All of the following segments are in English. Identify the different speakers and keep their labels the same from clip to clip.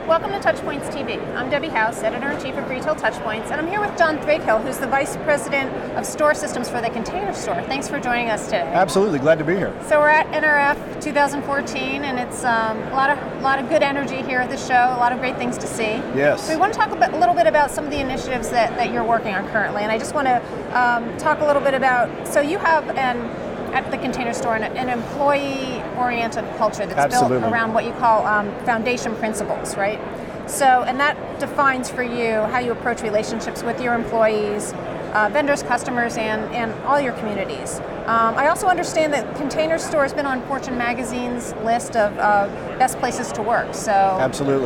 Speaker 1: Welcome to TouchPoints TV. I'm Debbie House, Editor-in-Chief of Retail TouchPoints, and I'm here with John Thrailkill, who's the Vice President of Store Systems for the Container Store. Thanks for joining us today.
Speaker 2: Absolutely, glad to be here.
Speaker 1: So we're at NRF 2014, and it's a lot of good energy here at the show, a lot of great things to see.
Speaker 2: Yes.
Speaker 1: So we want to talk a little bit about some of the initiatives that you're working on currently, and I just want to talk a little bit about, so you have at the Container Store an employee-oriented culture that's built around what you call foundation principles, right? So, and that defines for you how you approach relationships with your employees, vendors, customers, and all your communities. I also understand that Container Store has been on Fortune Magazine's list of best places to work. So,
Speaker 2: absolutely.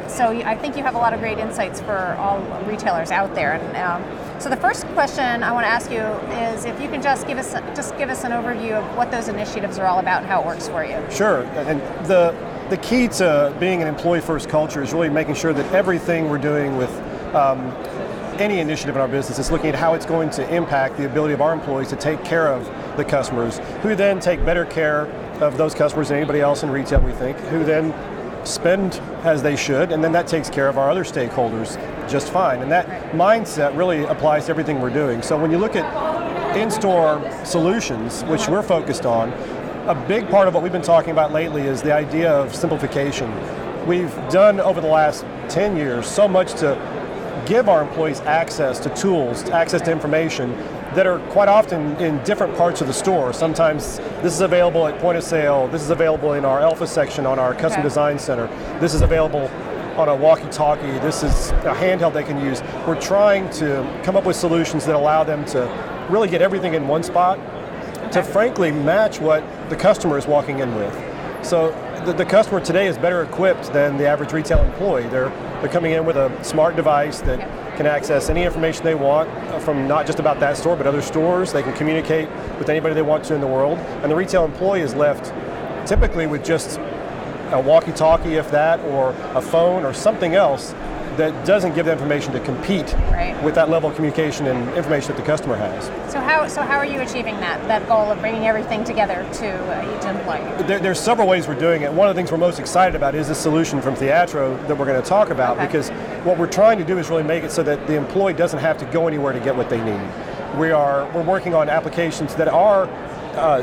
Speaker 1: So I think you have a lot of great insights for all retailers out there. And so the first question I want to ask you is if you can just give us an overview of what those initiatives are all about and how it works for you.
Speaker 2: Sure. And the key to being an employee-first culture is really making sure that everything we're doing with any initiative in our business is looking at how it's going to impact the ability of our employees to take care of the customers, who then take better care of those customers than anybody else in retail, we think, who then spend as they should, and then that takes care of our other stakeholders just fine. And that mindset really applies to everything we're doing. So when you look at in-store solutions, which we're focused on, a big part of what we've been talking about lately is the idea of simplification. We've done over the last 10 years so much to give our employees access to tools, access to information that are quite often in different parts of the store. Sometimes this is available at point of sale, this is available in our Alpha section on our Custom Design Center, this is available on a walkie-talkie, this is a handheld they can use. We're trying to come up with solutions that allow them to really get everything in one spot to frankly match what the customer is walking in with. So the customer today is better equipped than the average retail employee. They're coming in with a smart device that can access any information they want from not just about that store, but other stores. They can communicate with anybody they want to in the world. And the retail employee is left typically with just a walkie-talkie, if that, or a phone or something else that doesn't give them information to compete with that level of communication and information that the customer has.
Speaker 1: So how are you achieving that goal of bringing everything together to each employee?
Speaker 2: There's several ways we're doing it. One of the things we're most excited about is this solution from Theatro that we're going to talk about, because what we're trying to do is really make it so that the employee doesn't have to go anywhere to get what they need. We're working on applications that are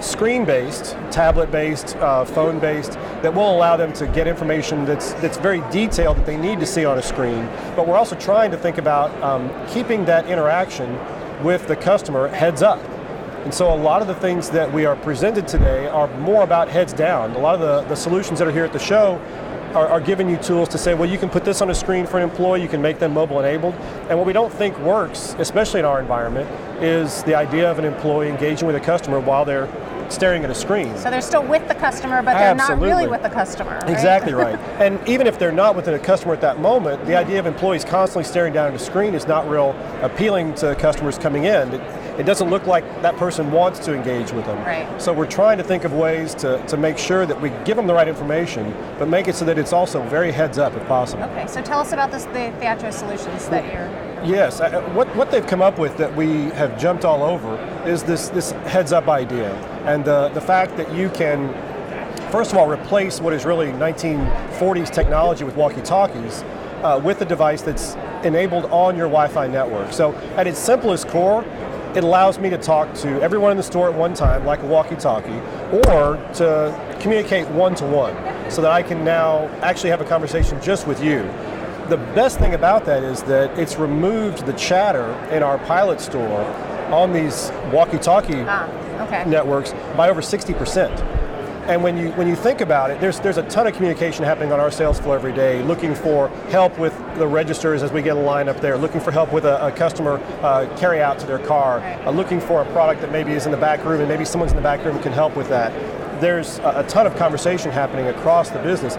Speaker 2: screen-based, tablet-based, phone-based, that will allow them to get information that's very detailed that they need to see on a screen. But we're also trying to think about keeping that interaction with the customer heads up. And so a lot of the things that we are presented today are more about heads down. A lot of the solutions that are here at the show are giving you tools to say, well, you can put this on a screen for an employee, you can make them mobile enabled. And what we don't think works, especially in our environment, is the idea of an employee engaging with a customer while they're staring at a screen.
Speaker 1: So they're still with the customer, but they're not really with the customer, right?
Speaker 2: Exactly right. And even if they're not with a customer at that moment, the idea of employees constantly staring down at a screen is not real appealing to customers coming in. It doesn't look like that person wants to engage with them.
Speaker 1: Right.
Speaker 2: So we're trying to think of ways to make sure that we give them the right information, but make it so that it's also very heads up if possible.
Speaker 1: Okay, so tell us about the Theatro solutions that you're...
Speaker 2: Yes, what they've come up with that we have jumped all over is this heads up idea. And the fact that you can, first of all, replace what is really 1940s technology with walkie-talkies with a device that's enabled on your Wi-Fi network. So at its simplest core, it allows me to talk to everyone in the store at one time, like a walkie-talkie, or to communicate one-to-one, so that I can now actually have a conversation just with you. The best thing about that is that it's removed the chatter in our pilot store on these walkie-talkie networks by over 60%. And when you think about it, there's a ton of communication happening on our sales floor every day, looking for help with the registers as we get a line up there, looking for help with a customer carry out to their car, looking for a product that maybe is in the back room and maybe someone's in the back room who can help with that. There's a ton of conversation happening across the business.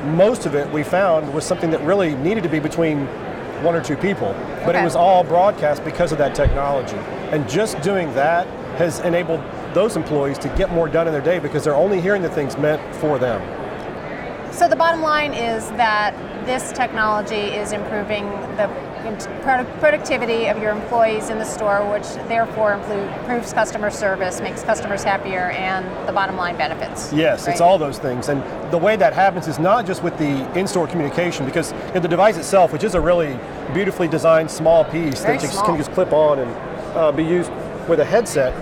Speaker 2: Most of it we found was something that really needed to be between one or two people, but it was all broadcast because of that technology. And just doing that has enabled those employees to get more done in their day because they're only hearing the things meant for them.
Speaker 1: So the bottom line is that this technology is improving the productivity of your employees in the store, which therefore improves customer service, makes customers happier, and the bottom line benefits.
Speaker 2: Yes, right? It's all those things. And the way that happens is not just with the in-store communication, because the device itself, which is a really beautifully designed small piece that can just clip on and be used with a headset,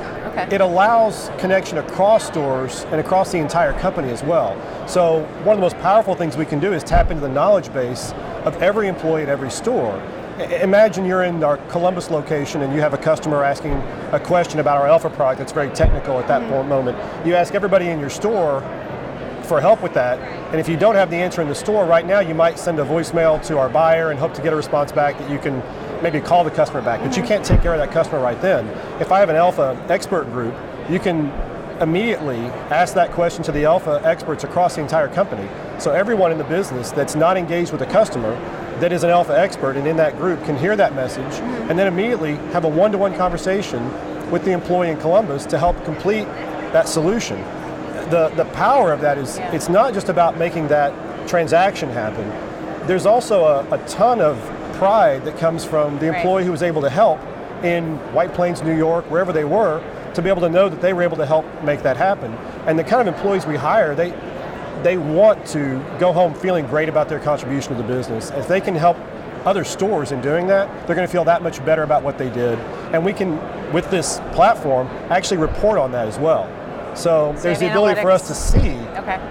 Speaker 2: it allows connection across stores and across the entire company as well. So one of the most powerful things we can do is tap into the knowledge base of every employee at every store. Imagine you're in our Columbus location and you have a customer asking a question about our Alpha product that's very technical at that moment. You ask everybody in your store for help with that, and if you don't have the answer in the store right now, you might send a voicemail to our buyer and hope to get a response back that you can maybe call the customer back, but you can't take care of that customer right then. If I have an Alpha expert group, you can immediately ask that question to the Alpha experts across the entire company. So everyone in the business that's not engaged with a customer that is an Alpha expert and in that group can hear that message and then immediately have a one-to-one conversation with the employee in Columbus to help complete that solution. The power of that is it's not just about making that transaction happen. There's also a ton of pride that comes from the employee who was able to help in White Plains, New York, wherever they were, to be able to know that they were able to help make that happen. And the kind of employees we hire, they want to go home feeling great about their contribution to the business. If they can help other stores in doing that, they're going to feel that much better about what they did. And we can, with this platform, actually report on that as well. So there's the ability for us to see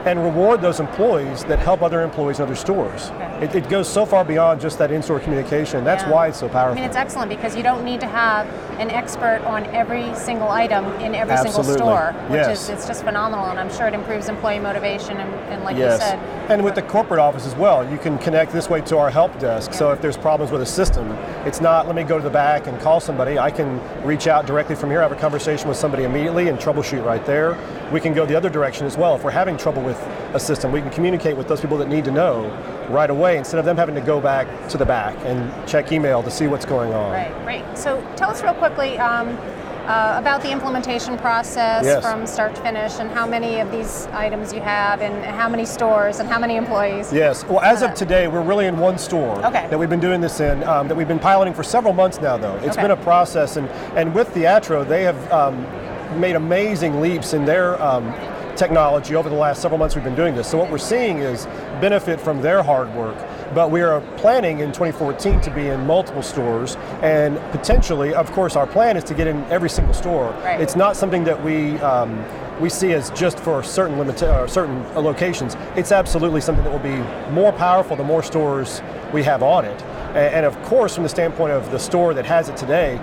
Speaker 2: and reward those employees that help other employees in other stores. It goes so far beyond just that in-store communication. That's why it's so powerful.
Speaker 1: I mean, it's excellent because you don't need to have an expert on every single item in every single store, which is it's just phenomenal, and I'm sure it improves employee motivation and like you said.
Speaker 2: And with the corporate office as well, you can connect this way to our help desk. So if there's problems with a system, it's not let me go to the back and call somebody. I can reach out directly from here, have a conversation with somebody immediately and troubleshoot right there. We can go the other direction as well. If we're having trouble with a system, we can communicate with those people that need to know right away instead of them having to go back to the back and check email to see what's going on.
Speaker 1: Right, great. So tell us real quickly about the implementation process from start to finish and how many of these items you have and how many stores and how many employees.
Speaker 2: Yes, well as of today, we're really in one store that we've been doing this in, that we've been piloting for several months now though. It's been a process and with Theatro, they have made amazing leaps in their technology over the last several months we've been doing this. So what we're seeing is benefit from their hard work, but we are planning in 2014 to be in multiple stores and potentially, of course, our plan is to get in every single store. It's not something that we see as just for certain locations. It's absolutely something that will be more powerful the more stores we have on it. And of course, from the standpoint of the store that has it today,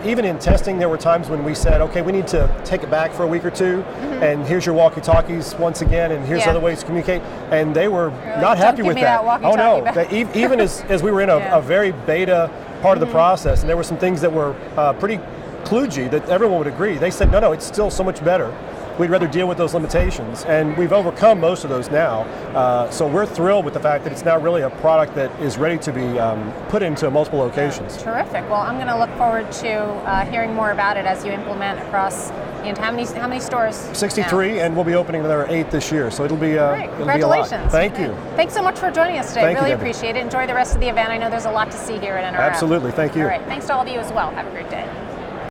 Speaker 2: even in testing, there were times when we said, okay, we need to take it back for a week or two, and here's your walkie-talkies once again, and here's other ways to communicate. And they were not happy with that. Oh no, even as we were in a very beta part of the process, and there were some things that were pretty kludgy that everyone would agree. They said, no, it's still so much better. We'd rather deal with those limitations, and we've overcome most of those now. So we're thrilled with the fact that it's now really a product that is ready to be put into multiple locations.
Speaker 1: Terrific. Well, I'm going to look forward to hearing more about it as you implement across. How many stores?
Speaker 2: 63, and we'll be opening another 8 this year. So it'll be
Speaker 1: congratulations.
Speaker 2: It'll be a lot. Thank you.
Speaker 1: Thanks so much for joining us today. Really appreciate it. Enjoy the rest of the event. I know there's a lot to see here at NRF.
Speaker 2: Absolutely. Thank you.
Speaker 1: All right. Thanks to all of you as well. Have a great day.